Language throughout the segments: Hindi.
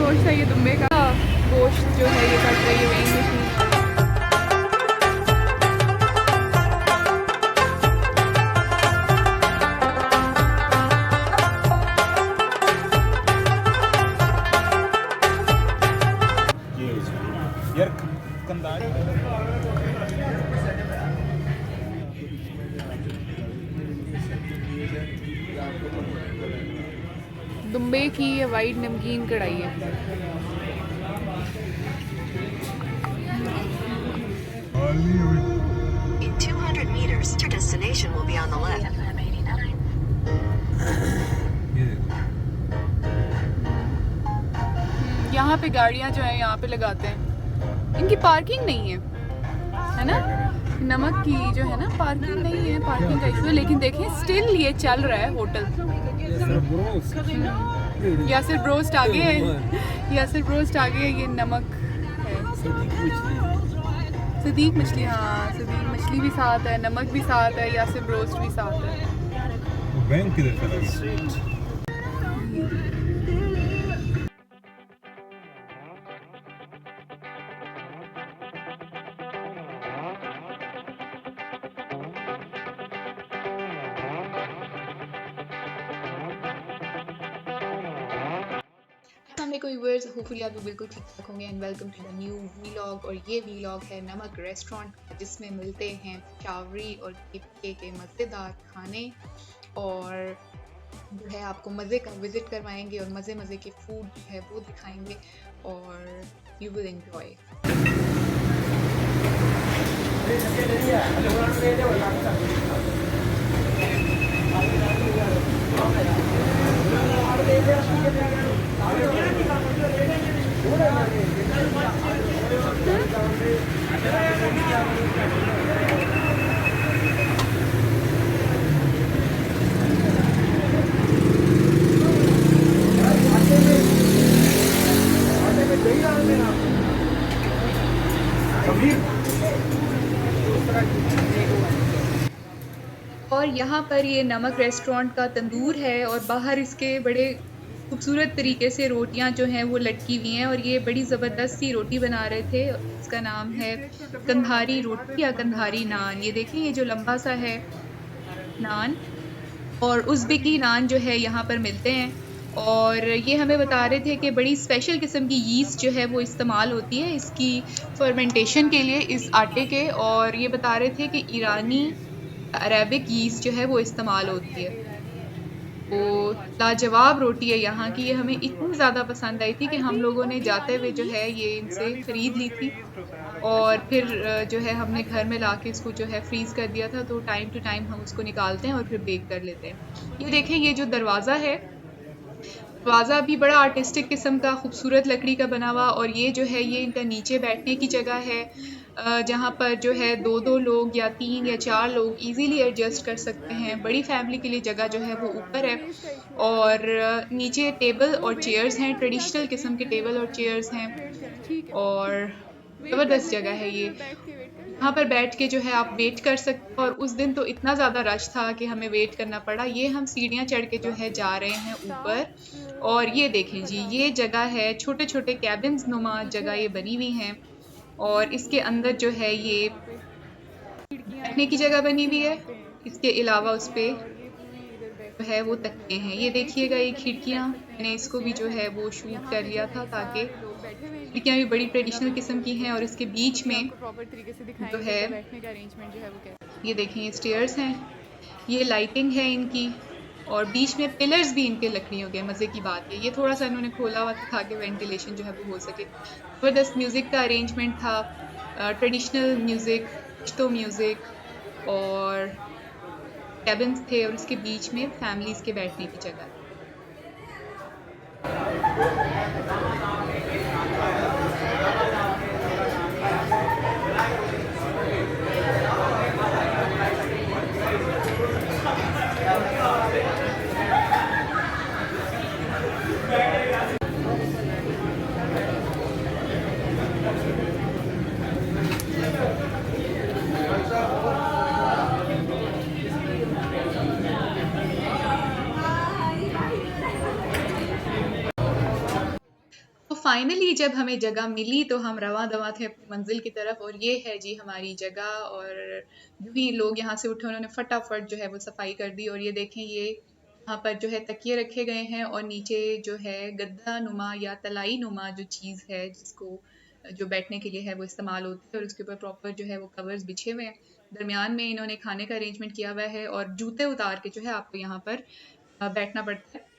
गोश्त है ये दुम्बे का गोश्त जो है ये कट रही है वही मशीन। दुम्बे की ये वाइट नमकीन कढ़ाई है। In 200 meters, your destination will be on the left. यहाँ पे गाड़ियाँ जो है यहाँ पे लगाते हैं, इनकी पार्किंग नहीं है ना, नमक की जो है ना पार्किंग नहीं है, पार्किंग का इशू है। लेकिन देखें स्टिल ये चल रहा है होटल। यासिर ब्रोस्ट आगे है, यासिर ब्रोस्ट आगे है, ये नमक है। सदीक मछली, हाँ सदीक मछली भी साथ है, नमक भी साथ है, यासिर ब्रोस्ट भी साथ है। बैंक किधर चला गया? कोई वर्ड्स, होपफुली आप बिल्कुल ठीक ठाक होंगे and welcome to the new vlog. और ये व्लॉग है नमक रेस्टोरेंट, जिसमें मिलते हैं शावरी और कीपके के मज़ेदार खाने, और जो है आपको मज़े का विज़िट करवाएंगे और मज़े मज़े के फूड जो है वो दिखाएंगे और यू विल एंजॉय। और यहाँ पर ये नमक रेस्टोरेंट का तंदूर है और बाहर इसके बड़े खूबसूरत तरीके से रोटियाँ जो हैं वो लटकी हुई हैं, और ये बड़ी ज़बरदस्त सी रोटी बना रहे थे। इसका नाम है कंधारी रोटी या कंधारी नान। ये देखें ये जो लंबा सा है नान, और उज़्बेकी नान जो है यहाँ पर मिलते हैं। और ये हमें बता रहे थे कि बड़ी स्पेशल किस्म की यीस्ट जो है वो इस्तेमाल होती है इसकी फर्मेंटेशन के लिए इस आटे के, और ये बता रहे थे कि ईरानी अरेबिक यीस्ट जो है वो इस्तेमाल होती है। वो लाजवाब रोटी है यहाँ की, ये हमें इतनी ज़्यादा पसंद आई थी कि हम लोगों ने जाते हुए जो है ये इनसे ख़रीद ली थी, और फिर जो है हमने घर में लाके इसको जो है फ्रीज़ कर दिया था। तो टाइम टू टाइम हम उसको निकालते हैं और फिर बेक कर लेते हैं। ये देखें ये जो दरवाज़ा है, दरवाज़ा भी बड़ा आर्टिस्टिक किस्म का खूबसूरत लकड़ी का बना हुआ, और ये जो है ये इनका नीचे बैठने की जगह है, जहाँ पर जो है दो लोग या 3 या 4 लोग इजीली एडजस्ट कर सकते हैं। बड़ी फैमिली के लिए जगह जो है वो ऊपर है, और नीचे टेबल और चेयर्स हैं, ट्रेडिशनल किस्म के टेबल और चेयर्स हैं, और ज़बरदस्त जगह है ये। यहाँ पर बैठ के जो है आप वेट कर सकते हैं, और उस दिन तो इतना ज़्यादा रश था कि हमें वेट करना पड़ा। ये हम सीढ़ियाँ चढ़ के जो है जा रहे हैं ऊपर, और ये देखें जी ये जगह है, छोटे छोटे कैबिन्स नुमा जगह ये बनी हुई हैं, और इसके अंदर जो है ये बैठने की जगह बनी हुई है। इसके अलावा उस पर जो है वो तकिए हैं। ये देखिएगा ये खिड़कियाँ, मैंने इसको भी जो है वो शूट कर लिया था ताकि खिड़कियाँ भी बड़ी ट्रेडिशनल किस्म की हैं, और इसके बीच में जो है ये देखें ये स्टेयर्स हैं, ये लाइटिंग है इनकी, और बीच में पिलर्स भी इनके लकड़ियों के। मज़े की बात है ये थोड़ा सा इन्होंने खोला हुआ था ताकि वेंटिलेशन जो है वो हो सके। ज़बरदस्त म्यूज़िक का अरेंजमेंट था, ट्रेडिशनल म्यूज़िक, तो म्यूज़िक, और कैबिन्स थे, और इसके बीच में फैमिलीज़ के बैठने की जगह। फाइनली जब हमें जगह मिली तो हम रवां दवां थे अपनी मंजिल की तरफ, और ये है जी हमारी जगह। और यूं ही लोग यहाँ से उठे, उन्होंने फटाफट जो है वो सफाई कर दी। और ये देखें, ये यहाँ पर जो है तकिए रखे गए हैं, और नीचे जो है गद्दा नुमा या तलाई नुमा जो चीज़ है जिसको जो बैठने के लिए है वो इस्तेमाल होती है, और उसके ऊपर प्रॉपर जो है वो कवर्स बिछे हुए हैं। दरमियान में इन्होंने खाने का अरेंजमेंट किया हुआ है, और जूते उतार के जो है आपको यहाँ पर बैठना पड़ता है।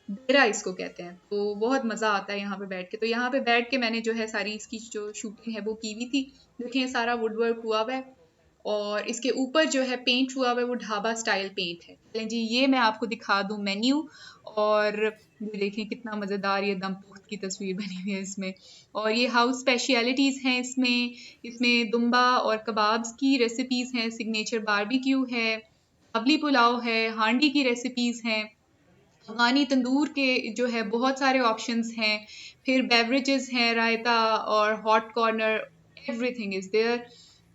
डेरा इसको कहते हैं। तो बहुत मज़ा आता है यहाँ पे बैठ के। तो यहाँ पे बैठ के मैंने जो है सारी इसकी जो शूटिंग है वो की हुई थी। देखिए सारा वुड वर्क हुआ हुआ है, और इसके ऊपर जो है पेंट हुआ हुआ है वो ढाबा स्टाइल पेंट है। चलें जी, ये मैं आपको दिखा दूँ मेन्यू। और ये देखें कितना मज़ेदार ये दम पुख्त की तस्वीर बनी हुई है इसमें। और ये हाउस स्पेशलिटीज़ हैं इसमें। इसमें दुम्बा और कबाब्स की रेसिपीज़ हैं, सिग्नेचर बारबेक्यू है, काबली पुलाव है, हांडी की रेसिपीज़ हैं, अफ़गानी तंदूर के जो है बहुत सारे ऑप्शंस हैं। फिर बेवरेजेस हैं, रायता और hot corner, everything is there.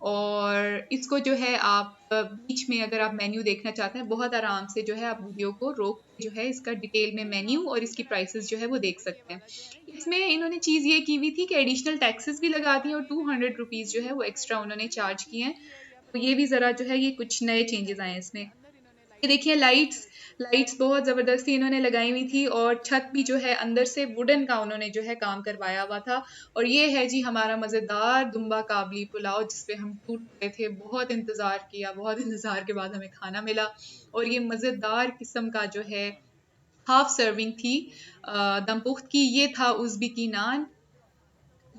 और इसको जो है आप बीच में अगर आप मेन्यू देखना चाहते हैं, बहुत आराम से जो है आप वीडियो को रोक के जो है इसका डिटेल में मेन्यू और इसकी प्राइसेस जो है वो देख सकते हैं। इसमें इन्होंने चीज़ ये की हुई थी कि एडिशनल टैक्सेस भी लगा दी हैं, और 200 रुपीज़ जो है वो एक्स्ट्रा उन्होंने चार्ज किए हैं। तो ये भी ज़रा जो है ये कुछ नए चेंजेस आए हैं इसमें। ये देखिए लाइट्स, लाइट्स बहुत ज़बरदस्ती इन्होंने लगाई हुई थी, और छत भी जो है अंदर से वुडन का उन्होंने जो है काम करवाया हुआ था। और ये है जी हमारा मज़ेदार दुम्बा काबली पुलाव, जिस पे हम टूट पड़े थे। बहुत इंतज़ार किया, बहुत इंतज़ार के बाद हमें खाना मिला। और ये मज़ेदार किस्म का जो है हाफ सर्विंग थी दम पुख्त की। ये था उज़्बेकी नान।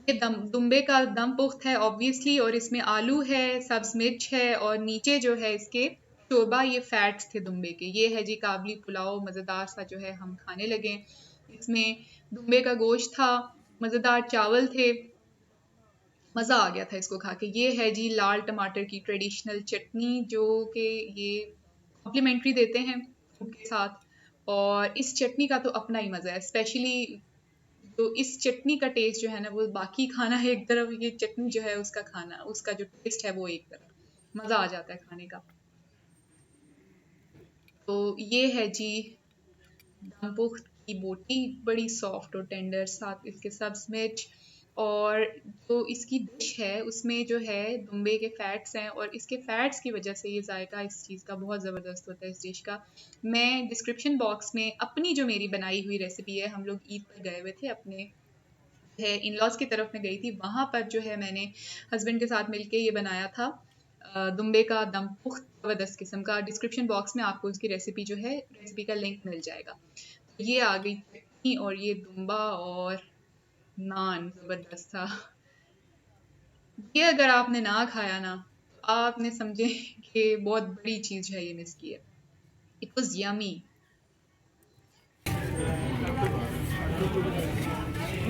ये दुम्बे का दम पुख्त है ऑब्वियसली, और इसमें आलू है, सब्ज मिर्च है, और नीचे जो है इसके शोरबा, ये फैट्स थे दुम्बे के। ये है जी काबली पुलाव, मज़ेदार सा जो है हम खाने लगे। इसमें दुम्बे का गोश्त था, मज़ेदार चावल थे, मज़ा आ गया था इसको खा के। ये है जी लाल टमाटर की ट्रेडिशनल चटनी, जो कि ये कॉम्प्लीमेंट्री देते हैं फूड के साथ। और इस चटनी का तो अपना ही मज़ा है, स्पेशली तो इस चटनी का टेस्ट जो है ना, वो बाकी खाना है एक तरफ, ये चटनी जो है उसका खाना, उसका जो टेस्ट है वो एक तरफ। मज़ा आ जाता है खाने का। तो ये है जी दम पुख्त की बोटी, बड़ी सॉफ्ट और टेंडर, साथ इसके सब्ज मिर्च। और जो इसकी डिश है उसमें जो है दुम्बे के फैट्स हैं, और इसके फैट्स की वजह से ये जायका इस चीज़ का बहुत ज़बरदस्त होता है इस डिश का। मैं डिस्क्रिप्शन बॉक्स में अपनी जो मेरी बनाई हुई रेसिपी है, हम लोग ईद पर गए हुए थे अपने है इन लॉज की तरफ में गई थी, वहाँ पर जो है मैंने हस्बैंड के साथ मिलके ये बनाया था दुम्बे का दम पुख्त ज़बरदस्त किस्म का। डिस्क्रिप्शन बॉक्स में आपको इसकी रेसिपी जो है, रेसिपी का लिंक मिल जाएगा। तो ये आ गई चटनी, और ये दुम्बा और नान ज़बरदस्त था। ये अगर आपने ना खाया ना, तो आपने समझे कि बहुत बड़ी चीज़ है ये मिस की है। It was yummy.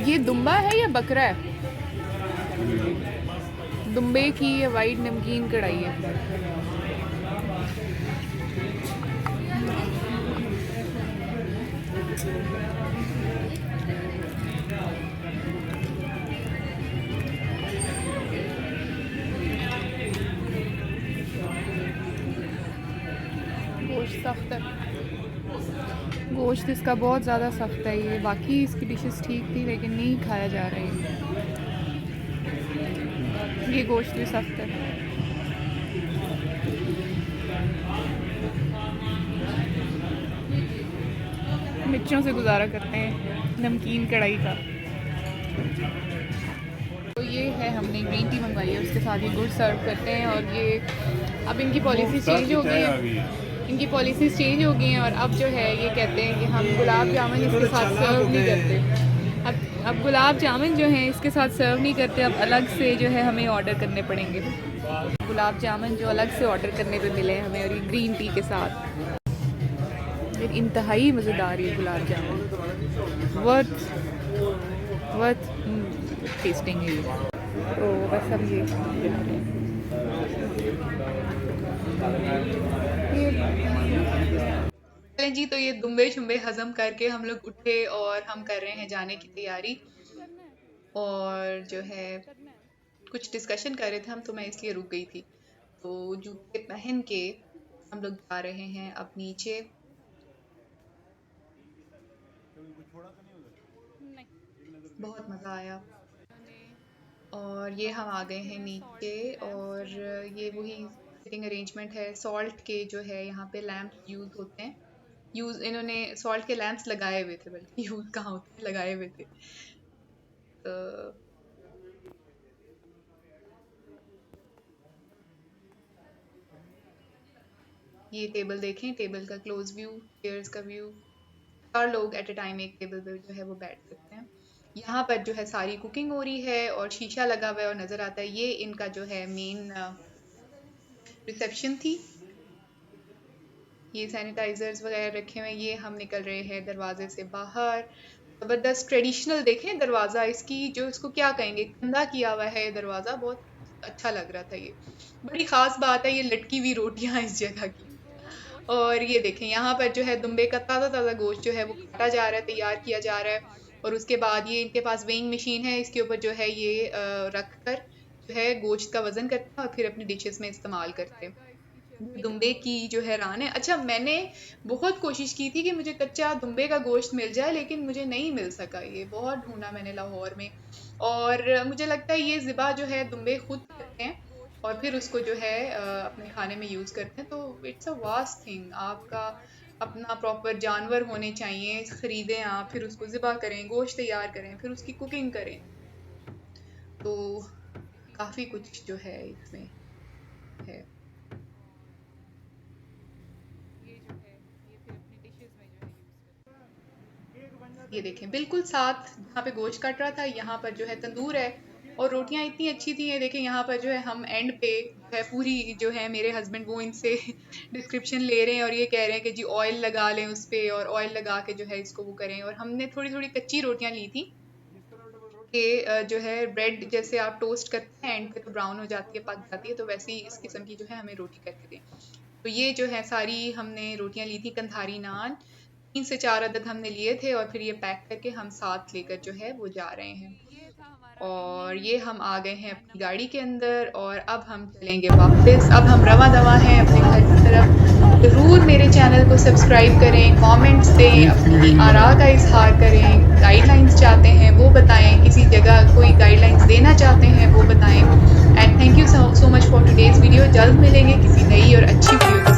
ये दुम्बा है या बकरा है? दुम्बे की ये वाइट नमकीन कढ़ाई है। गोश्त सख्त है, गोश्त इसका बहुत ज़्यादा सख्त है। ये बाकी इसकी डिशेस ठीक थी लेकिन नहीं खाया जा रहा है। ये गोश्त भी सख्त है। मिर्चों से गुजारा करते हैं नमकीन कढ़ाई का। तो ये है, हमने ग्रीन टी मंगवाई है, उसके साथ ये गुड़ सर्व करते हैं। और ये अब इनकी पॉलिसी चेंज हो गई है, इनकी पॉलिसीज़ चेंज हो गई हैं, और अब जो है ये कहते हैं कि हम गुलाब जामुन इसके साथ सर्व नहीं करते। अब गुलाब जामुन जो हैं इसके साथ सर्व नहीं करते, अब अलग से जो है हमें ऑर्डर करने पड़ेंगे गुलाब जामुन, जो अलग से ऑर्डर करने पे मिले हमें, और ये ग्रीन टी के साथ। एक इंतहाई मज़ेदार ये गुलाब जामुन, वर्थ टेस्टिंग है ये। तो बस अब ये चलें जी, तो ये दुम्बे शुम्बे हजम करके हम लोग उठे, और हम कर रहे हैं जाने की तैयारी। और जो है कुछ डिस्कशन कर रहे थे हम, तो मैं इसलिए रुक गई थी। तो जूते पहन के हम लोग जा रहे हैं अब नीचे। बहुत मज़ा आया। और ये हम आ गए हैं नीचे और ये वही सिटिंग अरेंजमेंट है। सॉल्ट के जो है यहाँ पे लैंप्स यूज़ होते हैं। इन्होंने सॉल्ट के लैंप्स लगाए हुए थे, बल्कि यूज़ कहाँ होते हैं, लगाए हुए थे। तो ये टेबल देखें, टेबल का क्लोज व्यू, चेयर्स का व्यू। 4 लोग एट अ टाइम एक टेबल पे जो है वो बैठ सकते हैं। यहाँ पर जो है सारी कुकिंग हो रही है और शीशा लगा हुआ है और नज़र आता है। ये इनका जो है मेन रिसेप्शन थी। ये सैनिटाइजर्स वगैरह रखे हुए हैं। ये हम निकल रहे हैं दरवाजे से बाहर। ज़बरदस्त ट्रेडिशनल देखें दरवाज़ा, इसकी जो इसको क्या कहेंगे, कंधा किया हुआ है दरवाज़ा, बहुत अच्छा लग रहा था ये। बड़ी ख़ास बात है ये लटकी हुई रोटियाँ इस जगह की। और ये देखें यहाँ पर जो है दुम्बे का ताज़ा-ताज़ा गोश्त जो है वो काटा जा रहा है, तैयार किया जा रहा है। और उसके बाद ये इनके पास वेइंग मशीन है, इसके ऊपर जो है ये रख कर जो है गोश्त का वज़न करते हैं और फिर अपनी डिशेज़ में इस्तेमाल करते हैं। दुम्बे की जो है रान है। अच्छा, मैंने बहुत कोशिश की थी कि मुझे कच्चा दुम्बे का गोश्त मिल जाए, लेकिन मुझे नहीं मिल सका। ये बहुत ढूंढा मैंने लाहौर में। और मुझे लगता है ये ज़िबा जो है दुम्बे खुद करते हैं और फिर उसको जो है अपने खाने में यूज़ करते हैं। तो इट्स अ वास्ट थिंग। आपका अपना प्रॉपर जानवर होने चाहिए, ख़रीदें आप, फिर उसको ज़िबा करें, गोश्त तैयार करें, फिर उसकी कुकिंग करें। तो काफ़ी कुछ जो है इसमें है। ये देखें बिल्कुल साथ जहाँ पे गोश्त कट रहा था, यहाँ पर जो है तंदूर है और रोटियां इतनी अच्छी थी। ये देखें यहाँ पर जो है हम एंड पे जो है पूरी जो है मेरे हस्बैंड वो इनसे डिस्क्रिप्शन ले रहे हैं और ये कह रहे हैं कि जी ऑयल लगा लें उस पे और ऑयल लगा के जो है इसको वो करें। और हमने थोड़ी थोड़ी कच्ची रोटियां ली थी कि जो है ब्रेड जैसे आप टोस्ट करते हैं एंड पे तो ब्राउन हो जाती है, पक जाती है, तो वैसे ही इस किस्म की जो है हमें रोटी करके दें। तो ये जो है सारी हमने रोटियां ली थी कंधारी नान, 3 से 4 अदद हमने लिए थे और फिर ये पैक करके हम साथ लेकर जो है वो जा रहे हैं। और ये हम आ गए हैं अपनी गाड़ी के अंदर और अब हम चलेंगे वापस। अब हम रवां दवां हैं अपने घर की तरफ। ज़रूर मेरे चैनल को सब्सक्राइब करें, कमेंट्स दें, अपनी आरा का इज़हार करें, गाइडलाइंस चाहते हैं वो बताएं, किसी जगह कोई गाइडलाइंस देना चाहते हैं वो बताएं। And thank you so much for today's video. जल्द मिलेंगे किसी नई और अच्छी वीडियो के साथ।